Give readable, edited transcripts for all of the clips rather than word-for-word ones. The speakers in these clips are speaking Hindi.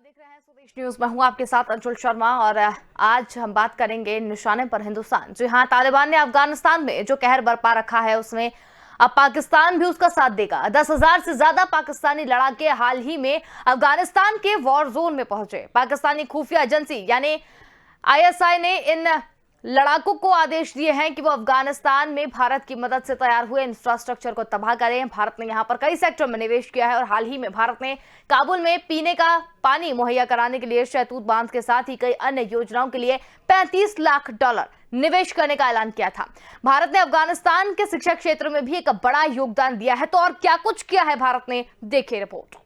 आप देख रहे हैं स्वदेश न्यूज। मैं हूं आपके साथ अंशुल शर्मा और आज हम बात करेंगे निशाने पर हिंदुस्तान। जी हां, तालिबान ने अफगानिस्तान में जो कहर बरपा रखा है उसमें अब पाकिस्तान भी उसका साथ देगा। 10,000 से ज्यादा पाकिस्तानी लड़ाके हाल ही में अफगानिस्तान के वॉर जोन में पहुंचे। पाकिस्तानी खुफिया एजेंसी यानी आईएसआई ने इन लड़ाकों को आदेश दिए हैं कि वो अफगानिस्तान में भारत की मदद से तैयार हुए इंफ्रास्ट्रक्चर को तबाह करें। भारत ने यहां पर कई सेक्टर में निवेश किया है और हाल ही में भारत ने काबुल में पीने का पानी मुहैया कराने के लिए शहतूत बांध के साथ ही कई अन्य योजनाओं के लिए $35 लाख निवेश करने का ऐलान किया था। भारत ने अफगानिस्तान के शिक्षा क्षेत्र में भी एक बड़ा योगदान दिया है। तो और क्या कुछ किया है भारत ने, देखिए रिपोर्ट।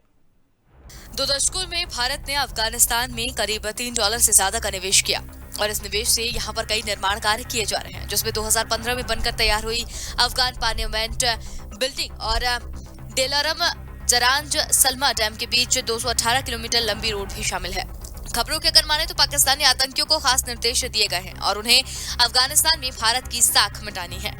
2 दशकों में भारत ने अफगानिस्तान में करीब $3 से ज्यादा का निवेश किया और इस निवेश से यहाँ पर कई निर्माण कार्य किए जा रहे हैं, जिसमें 2015 में बनकर तैयार हुई अफगान पार्लियामेंट बिल्डिंग और डेलारम जरांज सलमा डैम के बीच 218 किलोमीटर लंबी रोड भी शामिल है। खबरों के अगर माने तो पाकिस्तानी आतंकियों को खास निर्देश दिए गए हैं और उन्हें अफगानिस्तान में भारत की साख मिटानी है।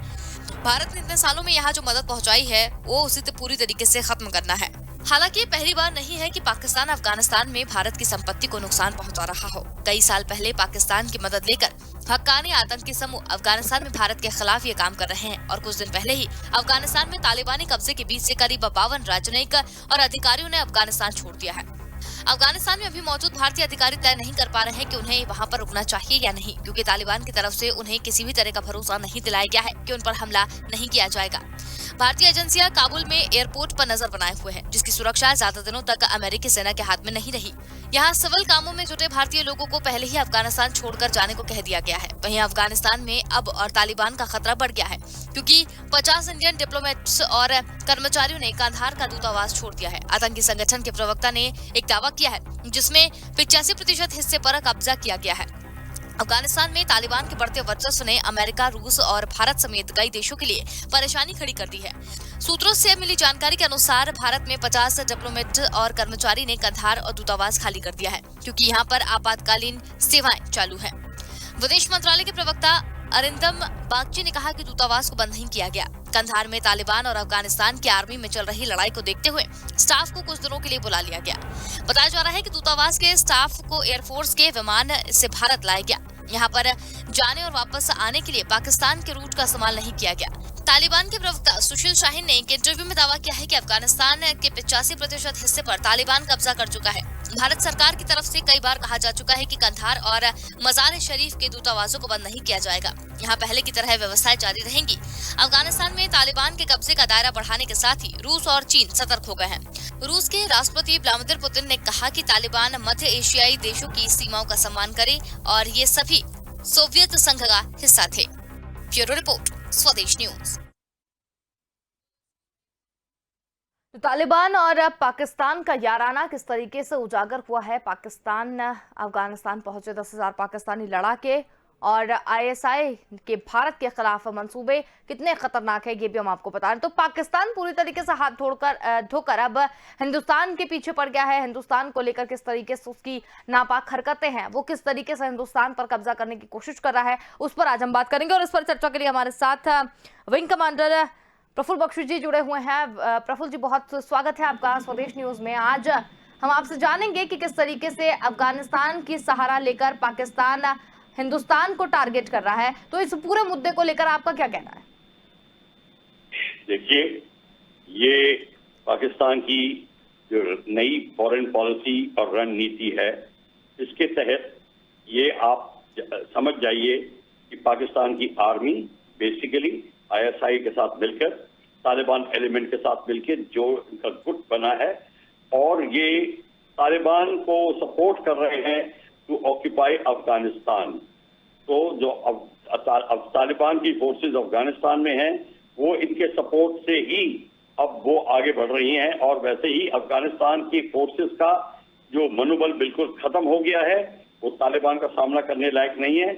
भारत ने इतने सालों में यहाँ जो मदद पहुंचाई है वो उसे तो पूरी तरीके से खत्म करना है। हालांकि ये पहली बार नहीं है कि पाकिस्तान अफगानिस्तान में भारत की संपत्ति को नुकसान पहुंचा रहा हो। कई साल पहले पाकिस्तान की मदद लेकर हक्कानी आतंकी समूह अफगानिस्तान में भारत के खिलाफ ये काम कर रहे हैं और कुछ दिन पहले ही अफगानिस्तान में तालिबानी कब्जे के बीच से करीब 52 राजनयिक और अधिकारियों ने अफगानिस्तान छोड़ दिया है। अफगानिस्तान में अभी मौजूद भारतीय अधिकारी तय नहीं कर पा रहे हैं कि उन्हें वहां पर रुकना चाहिए या नहीं, क्योंकि तालिबान की तरफ से उन्हें किसी भी तरह का भरोसा नहीं दिलाया गया है कि उन पर हमला नहीं किया जाएगा। भारतीय एजेंसियां काबुल में एयरपोर्ट पर नजर बनाए हुए हैं, जिसकी सुरक्षा ज्यादा दिनों तक अमेरिकी सेना के हाथ में नहीं रही। यहाँ सिविल कामों में जुटे भारतीय लोगों को पहले ही अफगानिस्तान छोड़कर जाने को कह दिया गया है। वहीं अफगानिस्तान में अब और तालिबान का खतरा बढ़ गया है, क्योंकि 50 इंडियन डिप्लोमेट्स और कर्मचारियों ने कंधार का दूतावास छोड़ दिया है। आतंकी संगठन के प्रवक्ता ने एक दावा किया है जिसमें 85% हिस्से पर कब्जा किया गया है। अफगानिस्तान में तालिबान के बढ़ते वर्चस्व ने अमेरिका, रूस और भारत समेत कई देशों के लिए परेशानी खड़ी कर दी है। सूत्रों से मिली जानकारी के अनुसार भारत में 50 डिप्लोमेट और कर्मचारी ने कंधार और दूतावास खाली कर दिया है, क्योंकि यहाँ पर आपातकालीन सेवाएं चालू हैं। विदेश मंत्रालय के प्रवक्ता अरिंदम बागची ने कहा कि दूतावास को बंद नहीं किया गया। कंधार में तालिबान और अफगानिस्तान की आर्मी में चल रही लड़ाई को देखते हुए स्टाफ को कुछ दिनों के लिए बुला लिया गया। बताया जा रहा है कि दूतावास के स्टाफ को एयरफोर्स के विमान से भारत लाया गया। यहाँ पर जाने और वापस आने के लिए पाकिस्तान के रूट का इस्तेमाल नहीं किया गया। तालिबान के प्रवक्ता सुशील शाहीन ने एक इंटरव्यू में दावा किया है कि अफगानिस्तान के 85% हिस्से पर तालिबान कब्जा कर चुका है। भारत सरकार की तरफ से कई बार कहा जा चुका है कि कंधार और मजार शरीफ के दूतावासों को बंद नहीं किया जाएगा। यहाँ पहले की तरह व्यवस्थाएं जारी रहेंगी। अफगानिस्तान में तालिबान के कब्जे का दायरा बढ़ाने के साथ ही रूस और चीन सतर्क हो गए हैं। रूस के राष्ट्रपति व्लादिमीर पुतिन ने कहा कि तालिबान मध्य एशियाई देशों की सीमाओं का सम्मान करे और ये सभी सोवियत संघ का हिस्सा थे। ब्यूरो रिपोर्ट, स्वदेश न्यूज। तो तालिबान और पाकिस्तान का याराना किस तरीके से उजागर हुआ है। पाकिस्तान अफगानिस्तान पहुंचे 10,000 पाकिस्तानी लड़ाके और आईएसआई के भारत के खिलाफ मंसूबे कितने खतरनाक है ये भी हम आपको बता रहे हैं। तो पाकिस्तान पूरी तरीके से हाथ धोकर अब हिंदुस्तान के पीछे पड़ गया है। हिंदुस्तान को लेकर किस तरीके से उसकी नापाक हरकतें हैं, वो किस तरीके से हिंदुस्तान पर कब्जा करने की कोशिश कर रहा है, उस पर आज हम बात करेंगे। और इस पर चर्चा के लिए हमारे साथ विंग कमांडर प्रफुल्ल बख्शी जी जुड़े हुए हैं। प्रफुल्ल जी, बहुत स्वागत है आपका स्वदेश न्यूज में। आज हम आपसे जानेंगे कि किस तरीके से अफगानिस्तान की सहारा लेकर पाकिस्तान हिंदुस्तान को टारगेट कर रहा है। तो इस पूरे मुद्दे को लेकर आपका क्या कहना है? देखिए, ये पाकिस्तान की जो नई फॉरेन पॉलिसी और रणनीति है, इसके तहत ये आप समझ जाइए कि पाकिस्तान की आर्मी बेसिकली आईएसआई के साथ मिलकर, तालिबान एलिमेंट के साथ मिलकर जो इनका गुट बना है और ये तालिबान को सपोर्ट कर रहे हैं टू ऑक्यूपाई अफगानिस्तान। तो जो अब तालिबान की फोर्सेस अफगानिस्तान में हैं, वो इनके सपोर्ट से ही अब वो आगे बढ़ रही हैं और वैसे ही अफगानिस्तान की फोर्सेस का जो मनोबल बिल्कुल खत्म हो गया है, वो तालिबान का सामना करने लायक नहीं है।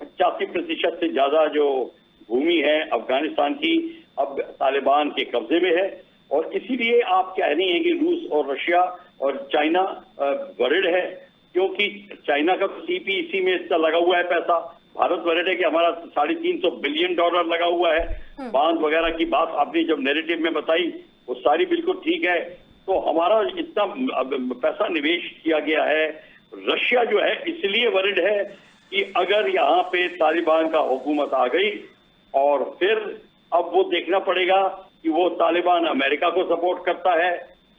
85% से ज्यादा जो भूमि है अफगानिस्तान की अब तालिबान के कब्जे में है और इसीलिए आप कह रही हैं कि रूस और रशिया और चाइना वरिड है, क्योंकि चाइना का सीपीईसी में इतना लगा हुआ है पैसा। भारत वरिड है कि हमारा $350 बिलियन लगा हुआ है। बांध वगैरह की बात आपने जब नैरेटिव में बताई वो सारी बिल्कुल ठीक है, तो हमारा इतना पैसा निवेश किया गया है। रशिया जो है इसलिए वरिड है कि अगर यहाँ पे तालिबान का हुकूमत आ गई और फिर अब वो देखना पड़ेगा कि वो तालिबान अमेरिका को सपोर्ट करता है,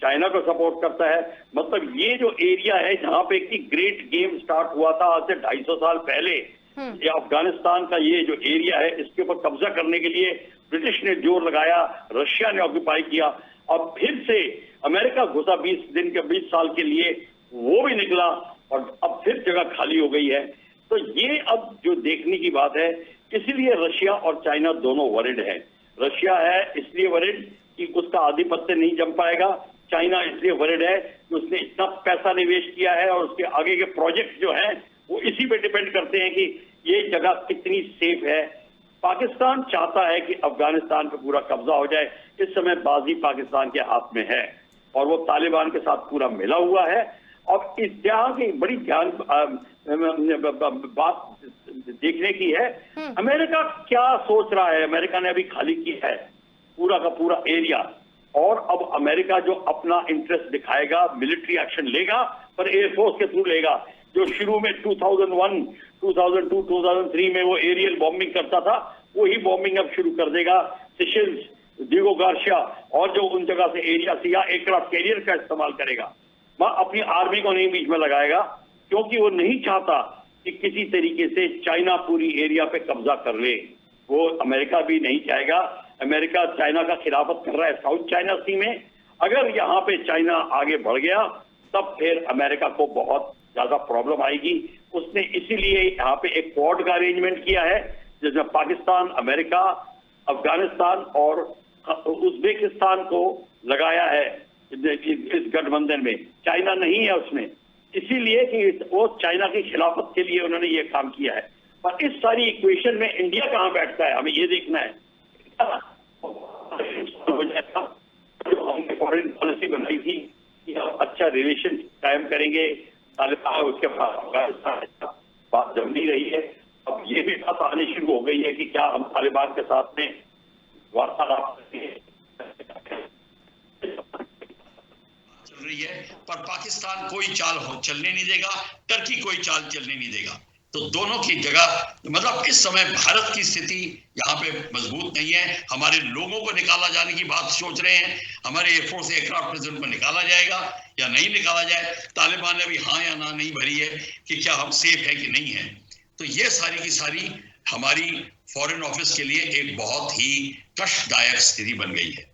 चाइना को सपोर्ट करता है। मतलब ये जो एरिया है जहाँ पे कि ग्रेट गेम स्टार्ट हुआ था आज से 250 साल पहले, ये अफगानिस्तान का ये जो एरिया है इसके ऊपर कब्जा करने के लिए ब्रिटिश ने जोर लगाया, रशिया ने ऑक्यूपाई किया। अब फिर से अमेरिका घुसा 20 साल के लिए, वो भी निकला और अब फिर जगह खाली हो गई है। तो ये अब जो देखने की बात है, इसलिए रशिया और चाइना दोनों वरिड है। रशिया है इसलिए वरिड कि उसका आधिपत्य नहीं जम पाएगा, चाइना इसलिए वरिड है कि उसने इतना पैसा निवेश किया है और उसके आगे के प्रोजेक्ट जो हैं वो इसी पे डिपेंड करते हैं कि ये जगह कितनी सेफ है। पाकिस्तान चाहता है कि अफगानिस्तान पे पूरा कब्जा हो जाए। इस समय बाजी पाकिस्तान के हाथ में है और वो तालिबान के साथ पूरा मिला हुआ है। अब इस यहाँ की बड़ी ध्यान बात देखने की है, अमेरिका क्या सोच रहा है। अमेरिका ने अभी खाली किया है पूरा का पूरा एरिया और अब अमेरिका जो अपना इंटरेस्ट दिखाएगा, मिलिट्री एक्शन लेगा पर एयरफोर्स के थ्रू लेगा। जो शुरू में 2001, 2002, 2003 में वो एरियल बॉम्बिंग करता था, वही बॉम्बिंग अब शुरू कर देगा। सेशल्स, डिगो गार्शिया और जो उन जगह से एरिया से या एयरक्राफ्ट कैरियर का इस्तेमाल करेगा, वह अपनी आर्मी को नहीं बीच में लगाएगा क्योंकि वो नहीं चाहता कि किसी तरीके से चाइना पूरी एरिया पे कब्जा कर ले। वो अमेरिका भी नहीं चाहेगा। अमेरिका चाइना का खिलाफत कर रहा है साउथ चाइना सी में। अगर यहाँ पे चाइना आगे बढ़ गया तब फिर अमेरिका को बहुत ज्यादा प्रॉब्लम आएगी। उसने इसीलिए यहाँ पे एक क्वाड का अरेंजमेंट किया है जिसमें पाकिस्तान, अमेरिका, अफगानिस्तान और उज्बेकिस्तान को लगाया है इस गठबंधन में। चाइना नहीं है उसमें, इसीलिए कि वो चाइना की खिलाफत के लिए उन्होंने ये काम किया है। पर इस सारी इक्वेशन में इंडिया कहाँ बैठता है, हमें ये देखना है। जो हमने फॉरेन पॉलिसी बनाई थी कि हम अच्छा रिलेशन कायम करेंगे तालिबान, उसके बाद अफगानिस्तान, बात जम नहीं रही है। अब ये भी बात आनी शुरू हो गई है कि क्या हम तालिबान के साथ में वार्तालाप करेंगे चल रही है, पर पाकिस्तान कोई चाल चलने नहीं देगा, टर्की कोई चाल चलने नहीं देगा। तो दोनों की जगह मतलब इस समय भारत की स्थिति यहाँ पे मजबूत नहीं है। हमारे लोगों को निकाला जाने की बात सोच रहे हैं, हमारे एयरफोर्स एयरक्राफ्ट प्रेजेंट को निकाला जाएगा या नहीं निकाला जाए। तालिबान ने अभी हाँ या ना नहीं भरी है कि क्या हम सेफ है कि नहीं है। तो ये सारी की सारी हमारी फॉरेन ऑफिस के लिए एक बहुत ही कष्टदायक स्थिति बन गई है।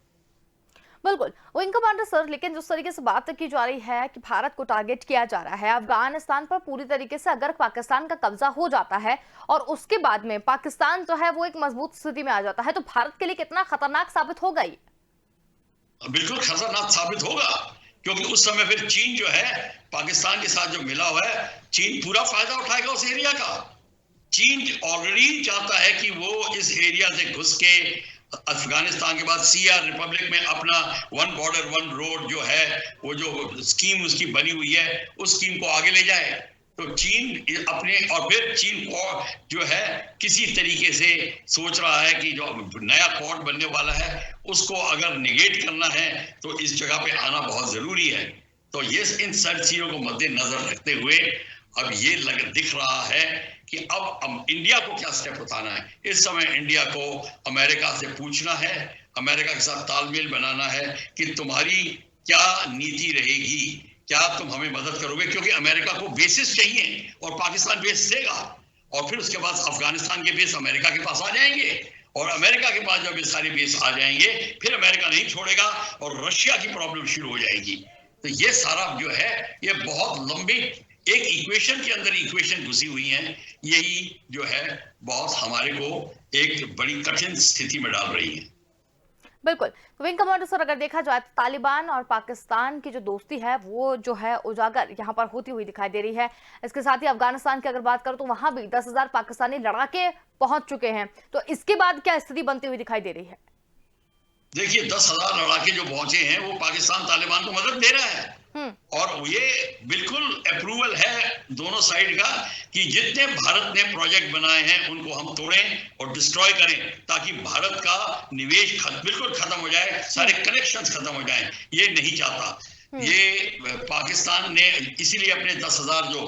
बिल्कुल विंग कमांडर सर, लेकिन जिस तरीके से बात की जा रही है कि भारत को टारगेट किया जा रहा है अफगानिस्तान पर पूरी तरीके से, अगर पाकिस्तान का कब्जा हो जाता है और उसके बाद में पाकिस्तान जो है वो एक मजबूत स्थिति में आ जाता है, तो भारत के लिए कितना खतरनाक साबित होगा ये? बिल्कुल खतरनाक साबित होगा, क्योंकि उस समय फिर चीन जो है पाकिस्तान के साथ जो मिला हुआ है, चीन पूरा फायदा उठाएगा उस एरिया का। चीन ऑलरेडी चाहता है कि वो इस एरिया से घुस के अफगानिस्तान के बाद सीआर रिपब्लिक में अपना वन बॉर्डर वन रोड जो है, वो जो स्कीम उसकी बनी हुई है, उस स्कीम को आगे ले जाए। तो चीन अपने और फिर चीन को जो है किसी तरीके से सोच रहा है कि जो नया क्वाड बनने वाला है उसको अगर निगेट करना है तो इस जगह पे आना बहुत जरूरी है। तो ये इन सब चीजों को मद्देनजर रखते हुए अब ये दिख रहा है कि अब इंडिया को क्या स्टेप उठाना है। इस समय इंडिया को अमेरिका से पूछना है, अमेरिका के साथ तालमेल बनाना है कि तुम्हारी क्या नीति रहेगी, क्या तुम हमें मदद करोगे, क्योंकि अमेरिका को बेसिस चाहिए और पाकिस्तान बेस देगा और फिर उसके बाद अफगानिस्तान के बेस अमेरिका के पास आ जाएंगे और अमेरिका के पास जब ये सारे बेस आ जाएंगे फिर अमेरिका नहीं छोड़ेगा और रशिया की प्रॉब्लम शुरू हो जाएगी। तो ये सारा जो है ये बहुत लंबी एक इक्वेशन के अंदर इक्वेशन घुसी हुई है। यही जो है बहुत हमारे को एक बड़ी कठिन स्थिति में डाल रही है। बिल्कुल विंग कमांडर सर, अगर देखा जाए तो तालिबान और पाकिस्तान की जो दोस्ती है वो जो है उजागर यहाँ पर होती हुई दिखाई दे रही है। इसके साथ ही अफगानिस्तान की अगर बात करो तो वहां भी 10,000 पाकिस्तानी लड़ाके पहुंच चुके हैं। तो इसके बाद क्या स्थिति बनती हुई दिखाई दे रही है? देखिए 10,000 लड़ाके जो पहुंचे हैं वो पाकिस्तान तालिबान को मदद दे रहा है और ये बिल्कुल अप्रूवल है दोनों साइड का कि जितने भारत ने प्रोजेक्ट बनाए हैं उनको हम तोड़ें और डिस्ट्रॉय करें, ताकि भारत का निवेश बिल्कुल खत्म हो जाए, सारे कनेक्शंस खत्म हो जाएं। ये नहीं चाहता। ये पाकिस्तान ने इसीलिए अपने 10,000 जो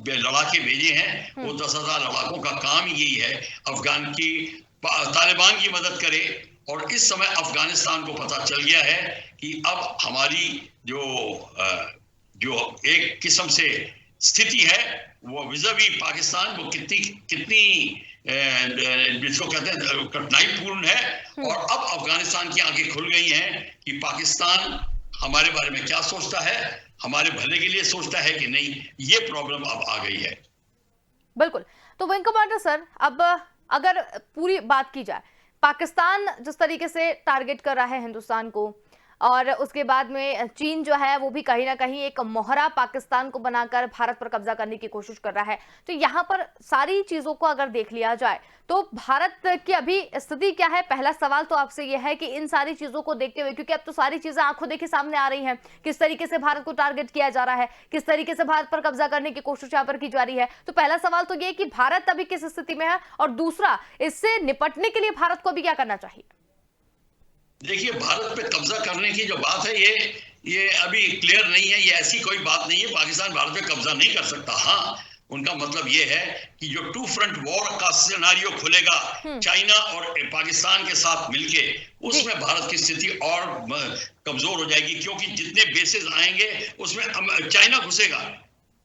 लड़ाके भेजे हैं, वो 10,000 लड़ाकों का काम यही है अफगान की तालिबान की मदद करे। और इस समय अफगानिस्तान को पता चल गया है कि अब हमारी जो एक किस्म से स्थिति है वो विज़ावी पाकिस्तान वो कितनी जिसको कहते हैं कठिनाईपूर्ण है। और अब अफगानिस्तान की आंखें खुल गई हैं कि पाकिस्तान हमारे बारे में क्या सोचता है, हमारे भले के लिए सोचता है कि नहीं। ये प्रॉब्लम अब आ गई है। बिल्कुल। तो विंग कमांडर सर, अब अगर पूरी बात की जाए, पाकिस्तान जिस तरीके से टारगेट कर रहा है हिंदुस्तान को, और उसके बाद में चीन जो है वो भी कहीं ना कहीं एक मोहरा पाकिस्तान को बनाकर भारत पर कब्जा करने की कोशिश कर रहा है, तो यहाँ पर सारी चीजों को अगर देख लिया जाए तो भारत की अभी स्थिति क्या है? पहला सवाल तो आपसे यह है कि इन सारी चीजों को देखते हुए, क्योंकि अब तो सारी चीजें आंखों देखी सामने आ रही हैं, किस तरीके से भारत को टारगेट किया जा रहा है, किस तरीके से भारत पर कब्जा करने की कोशिश यहाँ पर की जा रही है, तो पहला सवाल तो ये कि भारत अभी किस स्थिति में है, और दूसरा इससे निपटने के लिए भारत को अभी क्या करना चाहिए? देखिए, भारत पे कब्जा करने की जो बात है ये अभी क्लियर नहीं है। ये ऐसी कोई बात नहीं है, पाकिस्तान भारत पे कब्जा नहीं कर सकता। हाँ, उनका मतलब ये है कि जो 2 फ्रंट वॉर का सिनेरियो खुलेगा चाइना और पाकिस्तान के साथ मिलके, उसमें भारत की स्थिति और कमजोर हो जाएगी, क्योंकि जितने बेसेस आएंगे उसमें चाइना घुसेगा,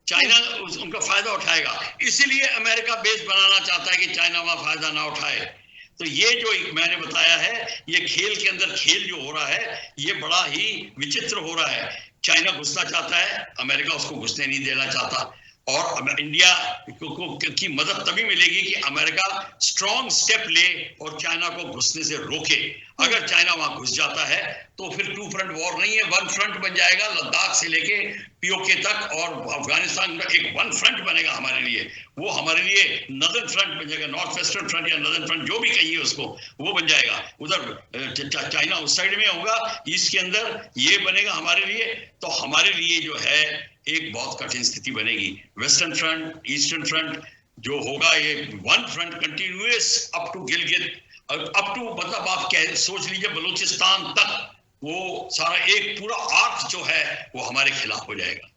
चाइना उनका फायदा उठाएगा। इसीलिए अमेरिका बेस बनाना चाहता है कि चाइना वहां फायदा ना उठाए। तो ये जो मैंने बताया है, ये खेल के अंदर खेल जो हो रहा है ये बड़ा ही विचित्र हो रहा है। चाइना घुसना चाहता है, अमेरिका उसको घुसने नहीं देना चाहता। और इंडिया की मदद तभी मिलेगी कि अमेरिका स्ट्रॉन्ग स्टेप ले और चाइना को घुसने से रोके। अगर चाइना वहां घुस जाता है तो फिर 2 फ्रंट वॉर नहीं है, 1 फ्रंट बन जाएगा, लद्दाख से लेके पीओके तक, और अफगानिस्तान का एक 1 फ्रंट बनेगा हमारे लिए। वो हमारे लिए नदर्न फ्रंट बन जाएगा, नॉर्थ वेस्टर्न फ्रंट या नदर्न फ्रंट जो भी कहिए उसको, वो बन जाएगा। उधर चाइना उस साइड में होगा, ईस्ट के अंदर ये बनेगा हमारे लिए। तो हमारे लिए जो है एक बहुत कठिन स्थिति बनेगी। वेस्टर्न फ्रंट, ईस्टर्न फ्रंट जो होगा, ये 1 front continuous up to Gilgit, up to मतलब आप सोच लीजिए बलूचिस्तान तक, वो सारा एक पूरा आर्क जो है वो हमारे खिलाफ हो जाएगा।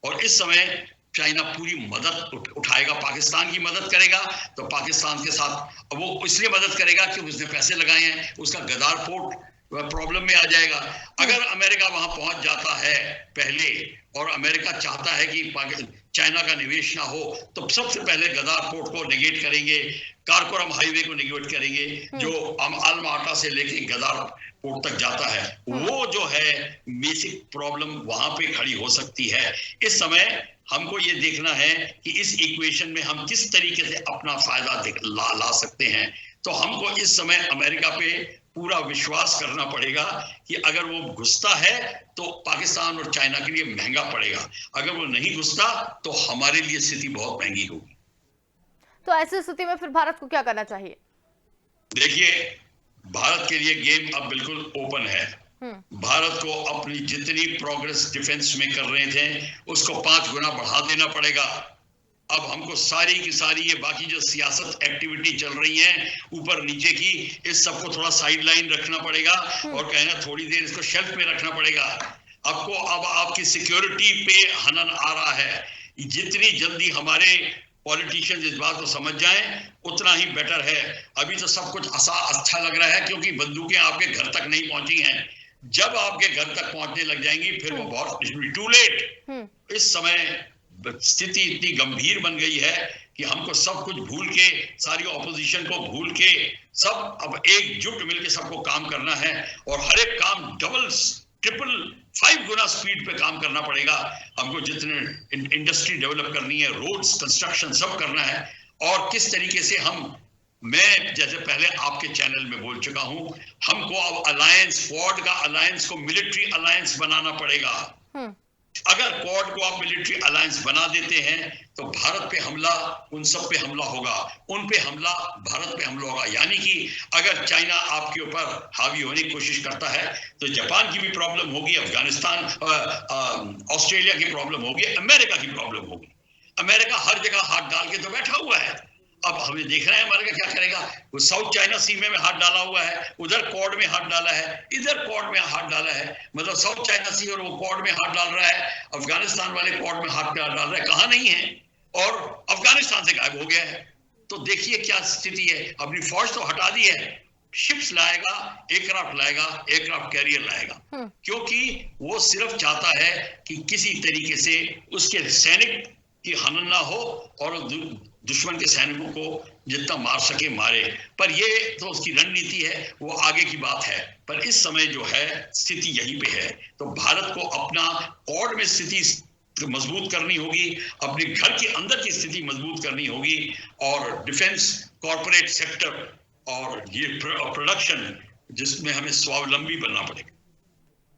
और इस समय चाइना पूरी मदद उठाएगा, पाकिस्तान की मदद करेगा। तो पाकिस्तान के साथ वो इसलिए मदद करेगा कि उसने पैसे लगाए हैं, उसका गदार पोर्ट प्रॉब्लम में आ जाएगा। अगर अमेरिका वहां पहुंच जाता है पहले, और अमेरिका चाहता है कि चाइना का निवेश ना हो, तो सबसे पहले गदार पोर्ट को नेगेट करेंगे, कारकोरम हाईवे को नेगेट करेंगे, जो अलमाटा से लेके गदार पोर्ट तक जाता है। वो जो है बेसिक प्रॉब्लम वहां पे खड़ी हो सकती है। इस समय हमको ये देखना है कि इस इक्वेशन में हम किस तरीके से अपना फायदा ला सकते हैं। तो हमको इस समय अमेरिका पे पूरा विश्वास करना पड़ेगा कि अगर वो घुसता है तो पाकिस्तान और चाइना के लिए महंगा पड़ेगा, अगर वो नहीं घुसता तो हमारे लिए स्थिति बहुत महंगी होगी। तो ऐसी स्थिति में फिर भारत को क्या करना चाहिए? देखिए, भारत के लिए गेम अब बिल्कुल ओपन है। भारत को अपनी जितनी प्रोग्रेस डिफेंस में कर रहे थे उसको 5 गुना बढ़ा देना पड़ेगा। अब हमको सारी की सारी ये बाकी जो सियासत एक्टिविटी चल रही है ऊपर नीचे की, इस सबको थोड़ा साइड लाइन रखना पड़ेगा और कहना थोड़ी देर इसको शेल्फ में रखना पड़ेगा। आपको अब आपकी सिक्योरिटी पे हनन आ रहा है। जितनी जल्दी हमारे पॉलिटिशियंस इस बात को समझ जाएं उतना ही बेटर है। अभी तो सब कुछ अच्छा लग रहा है क्योंकि बंदूकें आपके घर तक नहीं पहुंची हैं। जब आपके घर तक पहुंचने लग जाएंगी फिर वो बहुत टू लेट। इस समय स्थिति इतनी गंभीर बन गई है कि हमको सब कुछ भूल के, सारी ऑपोजिशन को भूल के, सब अब एकजुट मिलके सबको काम करना है और हर एक काम डबल, ट्रिपल, 5 गुना स्पीड पे काम करना पड़ेगा। हमको जितने इंडस्ट्री डेवलप करनी है, रोड्स कंस्ट्रक्शन सब करना है। और किस तरीके से मैं जैसे पहले आपके चैनल में बोल चुका हूं, हमको अब अलायंस, क्वाड का अलायंस को मिलिट्री अलायंस बनाना पड़ेगा। अगर क्वाड को आप मिलिट्री अलायंस बना देते हैं तो भारत पे हमला, उन सब पे हमला होगा, उन पे हमला, भारत पे हमला होगा। यानी कि अगर चाइना आपके ऊपर हावी होने की कोशिश करता है तो जापान की भी प्रॉब्लम होगी, अफगानिस्तान, ऑस्ट्रेलिया की प्रॉब्लम होगी, अमेरिका की प्रॉब्लम होगी। अमेरिका हर जगह हाथ डाल के तो बैठा हुआ है। अब हमें देख रहे हैं अमेरिका क्या करेगा। वो साउथ चाइना सी में हाथ डाला हुआ है, उधर क्वाड में हाथ डाला है, इधर क्वाड में हाथ डाला है, मतलब साउथ चाइना सी और वो क्वाड में हाथ डाल रहा है, अफगानिस्तान वाले क्वाड में हाथ डाल रहा है, कहाँ नहीं है, और अफगानिस्तान से गायब हो गया है। तो देखिए क्या स्थिति है। अपनी फौज तो हटा दी है, शिप्स लाएगा, एयरक्राफ्ट लाएगा, एयरक्राफ्ट कैरियर लाएगा, क्योंकि वो सिर्फ चाहता है कि किसी तरीके से उसके सैनिक की हनन ना हो और दुश्मन के सैनिकों को जितना मार सके मारे। पर ये तो उसकी रणनीति है, वो आगे की बात है। पर इस समय जो है स्थिति यहीं पे है। तो भारत को अपना क्वाड में स्थिति मजबूत करनी होगी, अपने घर के अंदर की स्थिति मजबूत करनी होगी, और डिफेंस, कॉर्पोरेट सेक्टर और ये प्रोडक्शन जिसमें हमें स्वावलंबी बनना पड़ेगा।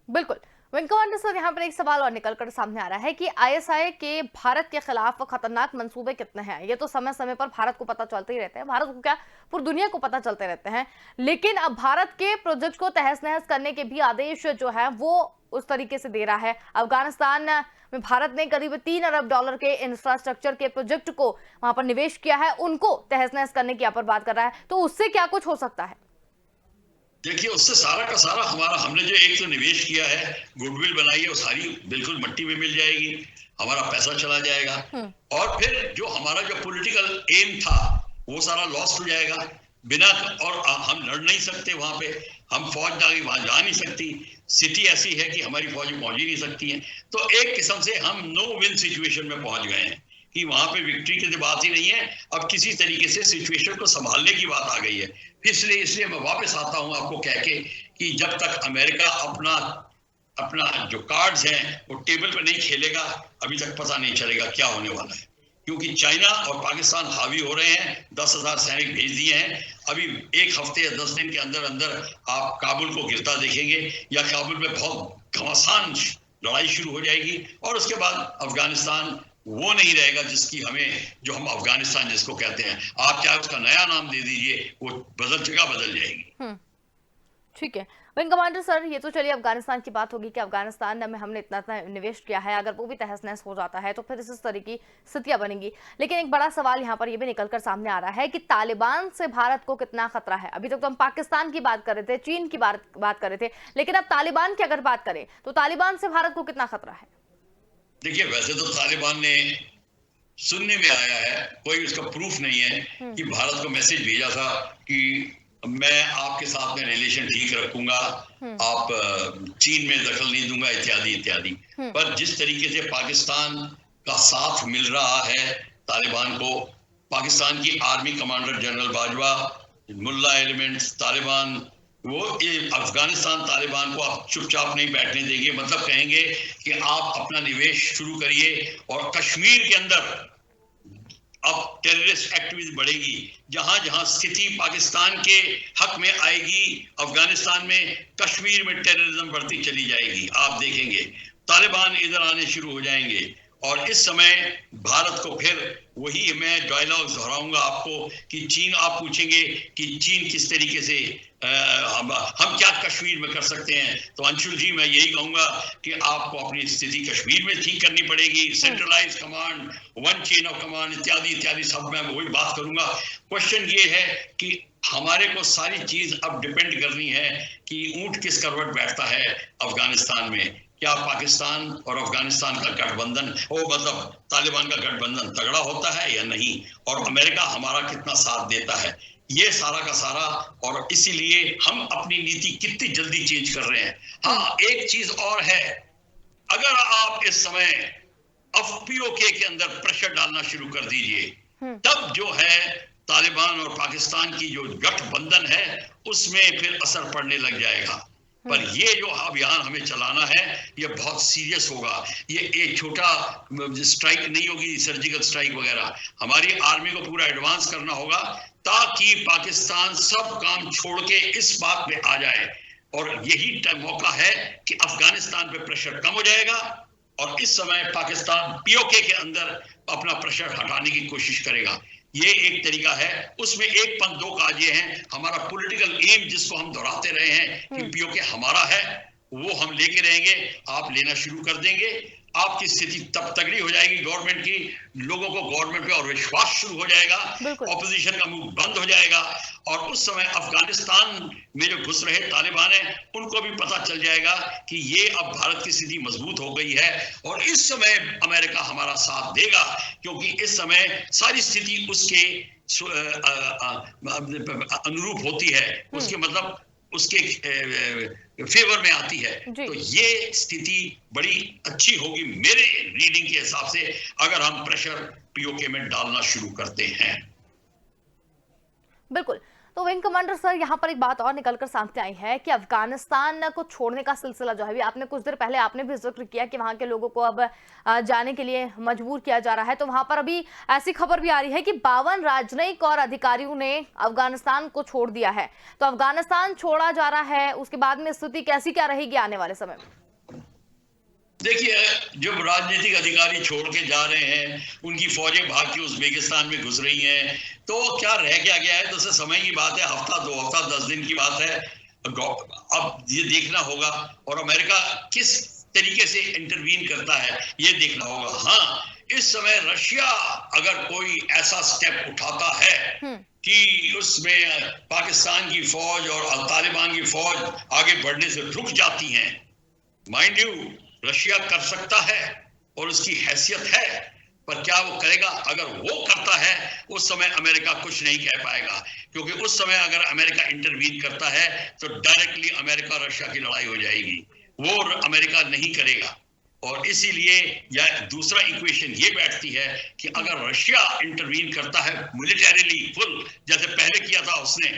बिल्कुल विंग कमांडर सर, यहाँ पर एक सवाल और निकलकर सामने आ रहा है कि आईएसआई के भारत के खिलाफ खतरनाक मंसूबे कितने हैं। ये तो समय समय पर भारत को पता चलते ही रहते हैं, भारत को क्या पूरी दुनिया को पता चलते रहते हैं, लेकिन अब भारत के प्रोजेक्ट को तहस नहस करने के भी आदेश जो है वो उस तरीके से दे रहा है। अफगानिस्तान में भारत ने करीब $3 अरब के इंफ्रास्ट्रक्चर के प्रोजेक्ट को वहां पर निवेश किया है, उनको तहस नहस करने की यहाँ पर बात कर रहा है, तो उससे क्या कुछ हो सकता है? देखिए, उससे सारा का सारा हमने जो एक तो निवेश किया है, गुडविल बनाई है, वो सारी बिल्कुल मिट्टी में मिल जाएगी, हमारा पैसा चला जाएगा, और फिर जो हमारा जो पॉलिटिकल एम था वो सारा लॉस्ट हो जाएगा। बिना, और हम लड़ नहीं सकते वहां पे, हम फौज वहां जा नहीं सकती, सिटी ऐसी है कि हमारी फौज पहुंच ही नहीं सकती है। तो एक किस्म से हम नो विन सिचुएशन में पहुंच गए हैं कि वहां पे विक्ट्री की बात ही नहीं है, अब किसी तरीके से सिचुएशन को संभालने की बात आ गई है। इसलिए मैं वापस आता हूं आपको कह के कि जब तक अमेरिका अपना जो कार्ड्स हैं वो टेबल पे नहीं खेलेगा, अभी तक पता नहीं चलेगा क्या होने वाला है, क्योंकि चाइना और पाकिस्तान हावी हो रहे हैं, 10,000 सैनिक भेज दिए हैं। अभी 1 हफ्ते या 10 दिन के अंदर अंदर आप काबुल को गिरता देखेंगे, या काबुल में बहुत घमासान लड़ाई शुरू हो जाएगी, और उसके बाद अफगानिस्तान वो नहीं रहेगा जिसकी जो हम अफगानिस्तान जिसको कहते हैं, आप चाहे उसका नया नाम दे दीजिए, वो बदल जाएगी। ठीक है विंग कमांडर सर, ये तो चलिए अफगानिस्तान की बात होगी कि अफगानिस्तान में हमने इतना निवेश किया है, अगर वो भी तहस नहस हो जाता है तो फिर इस तरह की स्थितियां बनेंगी। लेकिन एक बड़ा सवाल यहाँ पर ये भी निकलकर सामने आ रहा है कि तालिबान से भारत को कितना खतरा है। अभी तक तो हम पाकिस्तान की बात कर रहे थे, चीन की बात कर रहे थे, लेकिन अब तालिबान की अगर बात करें तो तालिबान से भारत को कितना खतरा है? देखिए, वैसे तो तालिबान ने सुनने में आया है, कोई उसका प्रूफ नहीं है, कि भारत को मैसेज भेजा था कि मैं आपके साथ में रिलेशन ठीक रखूंगा, आप चीन में दखल नहीं दूंगा, इत्यादि इत्यादि। पर जिस तरीके से पाकिस्तान का साथ मिल रहा है तालिबान को, पाकिस्तान की आर्मी कमांडर जनरल बाजवा, मुल्ला एलिमेंट्स, तालिबान, वो अफगानिस्तान तालिबान को आप चुपचाप नहीं बैठने देंगे, मतलब कहेंगे कि आप अपना निवेश शुरू करिए, और कश्मीर के अंदर अब टेररिस्ट एक्टिविटी बढ़ेगी। जहां जहां स्थिति पाकिस्तान के हक में आएगी, अफगानिस्तान में, कश्मीर में टेररिज्म बढ़ती चली जाएगी। आप देखेंगे तालिबान इधर आने शुरू हो जाएंगे, और इस समय भारत को फिर वही मैं डायलॉग दोहराऊंगा आपको कि चीन, आप पूछेंगे कि चीन किस तरीके से हम क्या कश्मीर में कर सकते हैं, तो अंशुल जी मैं यही कहूंगा कि आपको अपनी स्थिति कश्मीर में ठीक करनी पड़ेगी। Centralise command, one chain of command, इत्यादि इत्यादि सब मैं वही बात करूंगा। क्वेश्चन ये है कि हमारे को सारी चीज अब डिपेंड करनी है कि ऊंट किस करवट बैठता है अफगानिस्तान में। क्या पाकिस्तान और अफगानिस्तान का गठबंधन, मतलब तालिबान का गठबंधन तगड़ा होता है या नहीं, और अमेरिका हमारा कितना साथ देता है, ये सारा का सारा। और इसीलिए हम अपनी नीति कितनी जल्दी चेंज कर रहे हैं। हाँ, एक चीज और है, अगर आप इस समय एफपीओके के अंदर प्रेशर डालना शुरू कर दीजिए, तब जो है तालिबान और पाकिस्तान की जो गठबंधन है उसमें फिर असर पड़ने लग जाएगा। पर ये जो अभियान हमें चलाना है ये बहुत सीरियस होगा। ये एक छोटा स्ट्राइक नहीं होगी, सर्जिकल स्ट्राइक वगैरह। हमारी आर्मी को पूरा एडवांस करना होगा ताकि पाकिस्तान सब काम छोड़ के इस बात पे आ जाए, और यही मौका है कि अफगानिस्तान पे प्रेशर कम हो जाएगा और इस समय पाकिस्तान पीओके के अंदर अपना प्रेशर हटाने की कोशिश करेगा। ये एक तरीका है। उसमें एक पंथ दो काज ये हैं, हमारा पॉलिटिकल एम जिसको हम दोहराते रहे हैं कि पीओके हमारा है, वो हम लेके रहेंगे। आप लेना शुरू कर देंगे, आपकी स्थिति तब तगड़ी हो जाएगी गवर्नमेंट की, लोगों को गवर्नमेंट पे और विश्वास शुरू हो जाएगा, ऑपोजिशन का मुंह बंद हो जाएगा, और उस समय अफगानिस्तान में जो घुस रहे तालिबान है उनको भी पता चल जाएगा कि ये अब भारत की स्थिति मजबूत हो गई है, और इस समय अमेरिका हमारा साथ देगा, क्योंकि इस समय सारी स्थिति उसके अनुरूप होती है, उसके मतलब उसके फेवर में आती है। तो ये स्थिति बड़ी अच्छी होगी मेरे रीडिंग के हिसाब से, अगर हम प्रेशर पीओके में डालना शुरू करते हैं। बिल्कुल। तो विंग कमांडर सर, यहाँ पर एक बात और निकलकर सामने आई है कि अफगानिस्तान को छोड़ने का सिलसिला जो है, आपने कुछ देर पहले आपने भी जिक्र किया कि वहां के लोगों को अब जाने के लिए मजबूर किया जा रहा है, तो वहां पर अभी ऐसी खबर भी आ रही है कि 52 राजनयिक और अधिकारियों ने अफगानिस्तान को छोड़ दिया है। तो अफगानिस्तान छोड़ा जा रहा है, उसके बाद में स्थिति कैसी क्या रहेगी आने वाले समय में? देखिए, जब राजनीतिक अधिकारी छोड़ के जा रहे हैं, उनकी फौजें भाग के उज़्बेकिस्तान में घुस रही हैं, तो क्या रह गया है? तो समय की बात है, हफ्ता 2 हफ्ता 10 दिन की बात है। अब ये देखना होगा, और अमेरिका किस तरीके से इंटरवीन करता है ये देखना होगा। हाँ, इस समय रशिया अगर कोई ऐसा स्टेप उठाता है कि उसमें पाकिस्तान की फौज और तालिबान की फौज आगे बढ़ने से रुक जाती हैं, माइंड यू, रशिया कर सकता है और उसकी हैसियत है, पर क्या वो करेगा? अगर वो करता है उस समय अमेरिका कुछ नहीं कह पाएगा, क्योंकि उस समय अगर अमेरिका इंटरवीन करता है तो डायरेक्टली अमेरिका रशिया की लड़ाई हो जाएगी, वो अमेरिका नहीं करेगा। और इसीलिए या दूसरा इक्वेशन ये बैठती है कि अगर रशिया इंटरवीन करता है मिलिटरीली फुल, जैसे पहले किया था उसने,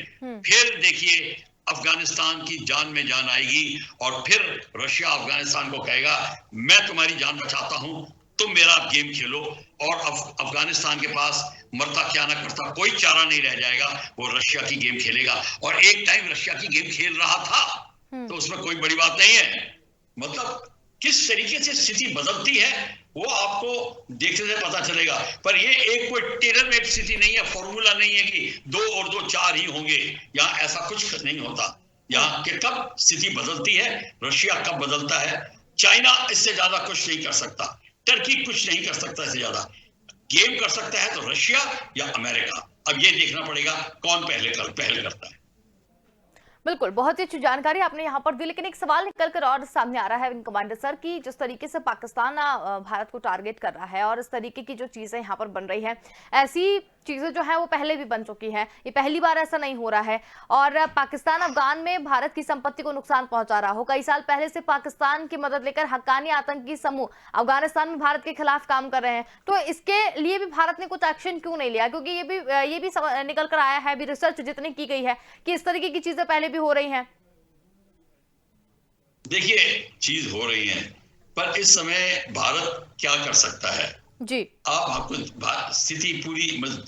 फिर देखिए अफगानिस्तान की जान में जान आएगी, और फिर रशिया अफगानिस्तान को कहेगा मैं तुम्हारी जान बचाता हूं, तुम मेरा गेम खेलो, और अफगानिस्तान के पास मरता क्या ना करता कोई चारा नहीं रह जाएगा, वो रशिया की गेम खेलेगा। और एक टाइम रशिया की गेम खेल रहा था, तो उसमें कोई बड़ी बात नहीं है। मतलब किस तरीके से स्थिति बदलती है वो आपको देखने से पता चलेगा। पर ये एक कोई टेलर मेड स्थिति नहीं है, फॉर्मूला नहीं है कि 2 और 2 4 ही होंगे, यहाँ ऐसा कुछ नहीं होता। यहाँ के कब स्थिति बदलती है, रशिया कब बदलता है, चाइना इससे ज्यादा कुछ नहीं कर सकता, टर्की कुछ नहीं कर सकता, इससे ज्यादा गेम कर सकता है तो रशिया या अमेरिका। अब ये देखना पड़ेगा कौन पहल करता है। बिल्कुल, बहुत ही अच्छी जानकारी आपने यहाँ पर दी, लेकिन एक सवाल निकलकर और सामने आ रहा है विंग कमांडर सर कि जिस तरीके से पाकिस्तान भारत को टारगेट कर रहा है और इस तरीके की जो चीजें यहाँ पर बन रही हैं, ऐसी चीजें जो है वो पहले भी बन चुकी हैं, ये पहली बार ऐसा नहीं हो रहा है। और पाकिस्तान अफगान में भारत की संपत्ति को नुकसान पहुंचा रहा हो, कई साल पहले से पाकिस्तान की मदद लेकर हक्कानी आतंकी समूह अफगानिस्तान में भारत के खिलाफ काम कर रहे हैं, तो इसके लिए भी भारत ने कुछ एक्शन क्यों नहीं लिया? क्योंकि ये भी निकल कर आया है, अभी रिसर्च जितनी की गई है कि इस तरीके की चीजें पहले भी हो रही हैं। देखिए, चीज हो रही है, पर इस समय भारत क्या कर सकता है जी? आपको स्थिति पूरी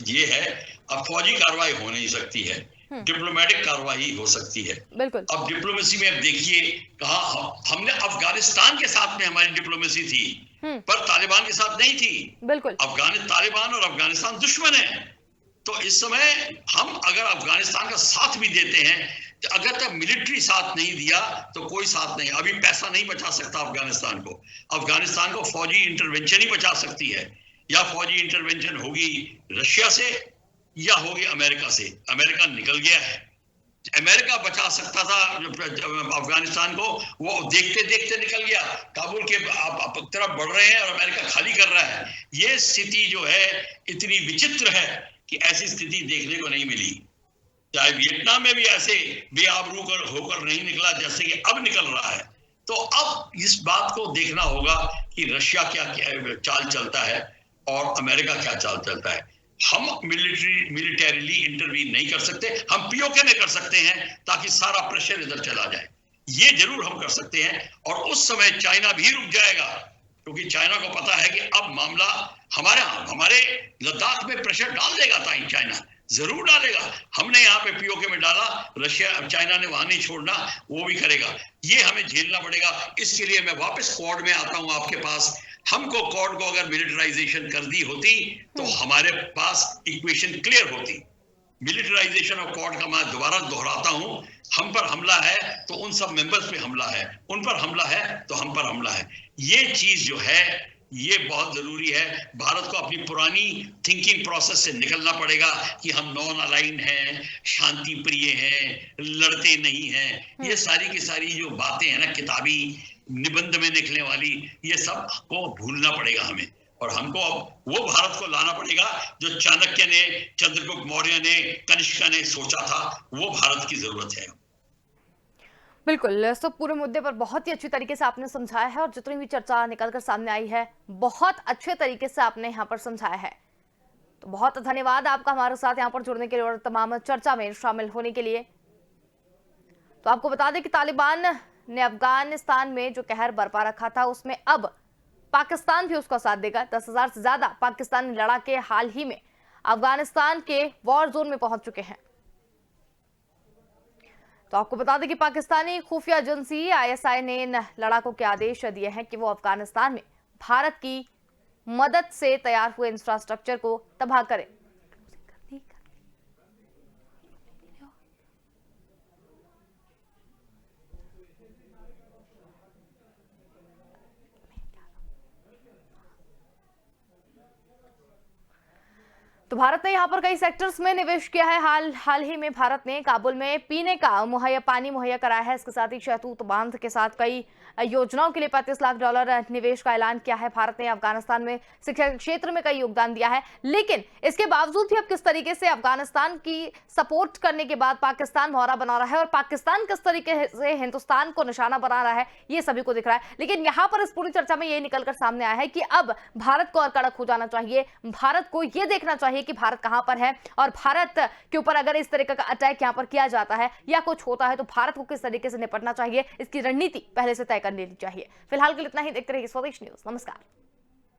ये है, अब फौजी कार्रवाई हो नहीं सकती है, डिप्लोमेटिक कार्रवाई हो सकती है। बिल्कुल। अब डिप्लोमेसी में अब देखिए, कहा हमने अफगानिस्तान के साथ में हमारी डिप्लोमेसी थी, पर तालिबान के साथ नहीं थी। बिल्कुल। तालिबान और अफगानिस्तान दुश्मन है, तो इस समय हम अगर अफगानिस्तान का साथ भी देते हैं, तो अगर तक मिलिट्री साथ नहीं दिया तो कोई साथ नहीं। अभी पैसा नहीं बचा सकता अफगानिस्तान को फौजी इंटरवेंशन ही बचा सकती है, या फौजी इंटरवेंशन होगी रशिया से या होगी अमेरिका से। अमेरिका निकल गया है, अमेरिका बचा सकता था अफगानिस्तान को, वो देखते देखते निकल गया, काबुल के तरफ बढ़ रहे हैं और अमेरिका खाली कर रहा है। ये स्थिति जो है इतनी विचित्र है कि ऐसी स्थिति देखने को नहीं मिली। चाहे वियतनाम में भी ऐसे बेआबरू होकर नहीं निकला जैसे कि अब निकल रहा है। तो अब इस बात को देखना होगा कि रशिया क्या चाल चलता है और अमेरिका क्या चाल चलता है। हम मिलिटरीली इंटरवीन नहीं कर सकते, हम पीओके में कर सकते हैं ताकि सारा प्रेशर इधर चला जाए, ये जरूर हम कर सकते हैं। और उस समय चाइना भी रुक जाएगा, क्योंकि चाइना को पता है कि अब मामला हमारे लद्दाख में प्रेशर डाल देगा चाइना, जरूर डालेगा। हमने यहाँ पे पीओके में डाला, रशिया चाइना ने वहां नहीं छोड़ना, वो भी करेगा। ये हमें झेलना पड़ेगा। इसके लिए मैं वापस क्वाड में आता हूँ आपके पास। हमको क्वाड को अगर मिलिटराइजेशन कर दी होती तो हमारे पास इक्वेशन क्लियर होती। मिलिटराइजेशन ऑफ क्वाड का मैं दोबारा दोहराता हूं, हम पर हमला है तो उन सब मेंबर्स पे हमला है, उन पर हमला है तो हम पर हमला है। ये चीज जो है ये बहुत जरूरी है। भारत को अपनी पुरानी थिंकिंग प्रोसेस से निकलना पड़ेगा कि हम नॉन अलाइन हैं, शांति प्रिय हैं, लड़ते नहीं हैं। ये सारी की सारी जो बातें हैं ना किताबी निबंध में निकलने वाली, ये सब को भूलना पड़ेगा हमें। और हमको अब वो भारत को लाना पड़ेगा जो चाणक्य ने, चंद्रगुप्त मौर्य ने, कनिष्क ने सोचा था। वो भारत की जरूरत है। बिल्कुल, इस तो पूरे मुद्दे पर बहुत ही अच्छी तरीके से आपने समझाया है और जितनी भी चर्चा निकलकर सामने आई है बहुत अच्छे तरीके से आपने यहाँ पर समझाया है। तो बहुत धन्यवाद आपका हमारे साथ यहाँ पर जुड़ने के लिए और तमाम चर्चा में शामिल होने के लिए। तो आपको बता दें कि तालिबान ने अफगानिस्तान में जो कहर बरपा रखा था उसमें अब पाकिस्तान भी उसका साथ देगा। 10,000 से ज्यादा पाकिस्तानी लड़ाके हाल ही में अफगानिस्तान के वॉर जोन में पहुंच चुके हैं। तो आपको बता दें कि पाकिस्तानी खुफिया एजेंसी आईएसआई ने इन लड़ाकों के आदेश दिए हैं कि वो अफगानिस्तान में भारत की मदद से तैयार हुए इंफ्रास्ट्रक्चर को तबाह करें। तो भारत ने यहां पर कई सेक्टर्स में निवेश किया है। हाल ही में भारत ने काबुल में पीने का पानी मुहैया कराया है। इसके साथ ही शहतूत बांध के साथ कई योजनाओं के लिए $35 लाख निवेश का ऐलान किया है। भारत ने अफगानिस्तान में शिक्षा के क्षेत्र में कई योगदान दिया है, लेकिन इसके बावजूद भी अब किस तरीके से अफगानिस्तान की सपोर्ट करने के बाद पाकिस्तान मोहरा बना रहा है और पाकिस्तान किस तरीके से हिंदुस्तान को निशाना बना रहा है, ये सभी को दिख रहा है। लेकिन यहाँ पर इस पूरी चर्चा में ये निकलकर सामने आया है कि अब भारत को और कड़क हो जाना चाहिए। भारत को ये देखना चाहिए कि भारत कहां पर है और भारत के ऊपर अगर इस तरीके का अटैक यहां पर किया जाता है या कुछ होता है तो भारत को किस तरीके से निपटना चाहिए, इसकी रणनीति पहले से तय कर लेनी चाहिए। फिलहाल के लिए इतना ही। देखते रहिए स्वदेश न्यूज। नमस्कार।